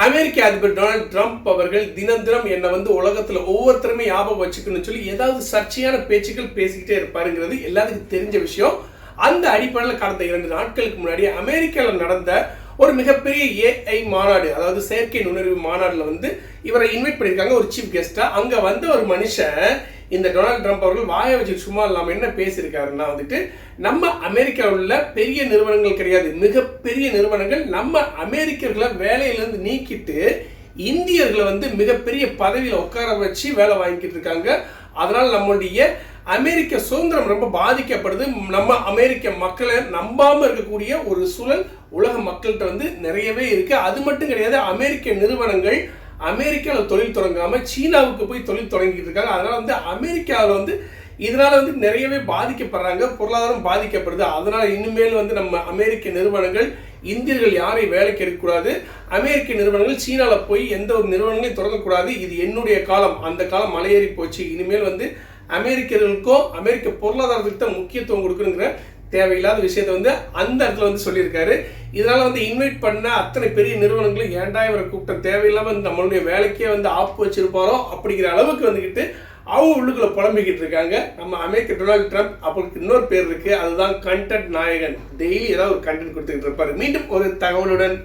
அமெரிக்க அதிபர் Donald Trump அவர்கள் தினம் தினம் என்னை உலகத்துல ஒவ்வொருத்தருமே ஞாபகம் வச்சுக்கணும்னு சொல்லி ஏதாவது சர்ச்சையான பேச்சுக்கள் பேசிக்கிட்டே இருப்பாருங்கிறது எல்லாத்துக்கும் தெரிஞ்ச விஷயம். அந்த அடிப்படையில் கடந்த 2 நாட்களுக்கு முன்னாடி அமெரிக்காவில் நடந்த ஒரு மிகப்பெரிய ஏஐ மாநாடு, அதாவது செயற்கை நுண்ணறிவு மாநாடுல இவரை இன்வைட் பண்ணியிருக்காங்க ஒரு சீஃப் கெஸ்டா. அங்க ஒரு மனுஷன் இந்த டொனால்ட் ட்ரம்ப் அவர்கள் வாய வச்சு சும்மா இல்லாம என்ன பேசியிருக்காருன்னா நம்ம அமெரிக்காவில் உள்ள பெரிய நிறுவனங்கள் கிடையாது, மிகப்பெரிய நிறுவனங்கள் நம்ம அமெரிக்கர்களை வேலையிலிருந்து நீக்கிட்டு இந்தியர்களை மிகப்பெரிய பதவியில் உட்கார வச்சு வேலை வாங்கிட்டு இருக்காங்க. அதனால நம்மளுடைய அமெரிக்க சுதந்திரம் ரொம்ப பாதிக்கப்படுது. நம்ம அமெரிக்க மக்களை நம்பாம இருக்கக்கூடிய ஒரு சூழல் உலக மக்கள்கிட்ட நிறையவே இருக்கு. அது மட்டும் கிடையாது, அமெரிக்க நிறுவனங்கள் அமெரிக்காவில் தொழில் தொடங்காம சீனாவுக்கு போய் தொழில் தொடங்கிட்டு இருக்காங்க. அதனால அமெரிக்காவில் இதனால நிறையவே பாதிக்கப்படுறாங்க, பொருளாதாரம் பாதிக்கப்படுது. அதனால இனிமேல் நம்ம அமெரிக்க நிறுவனங்கள் இந்தியர்கள் யாரையும் வேலைக்கு எடுக்கக்கூடாது, அமெரிக்க நிறுவனங்கள் சீனாவில் போய் எந்த ஒரு நிறுவனங்களையும் தொடங்கக்கூடாது. இது என்னுடைய காலம், அந்த காலம் மலையேறி போச்சு. இனிமேல் அமெரிக்கர்களுக்கும் அமெரிக்க பொருளாதாரத்துக்கு தான் முக்கியத்துவம் கொடுக்கணுங்கிற தேவையில்லாத விஷயத்த அந்த இடத்துல சொல்லியிருக்காரு. இதனால இன்வைட் பண்ண அத்தனை பெரிய நிறுவனங்களும் ஏன்டா இவரை கூப்பிட்ட, தேவையில்லாம நம்மளுடைய வேலைக்கே ஆப்பு வச்சிருப்பாரோ அப்படிங்கிற அளவுக்கு அவங்க உள்ளுக்குள்ள புலம்பிக்கிட்டு இருக்காங்க. நம்ம அமெரிக்க டொனால்ட் ட்ரம்ப் அவருக்கு இன்னொரு பேர் இருக்கு, அதுதான் கண்டென்ட் நாயகன். டெய்லி ஏதாவது ஒரு கண்டென்ட் கொடுத்துக்கிட்டு இருப்பாரு. மீண்டும் ஒரு தகவலுடன்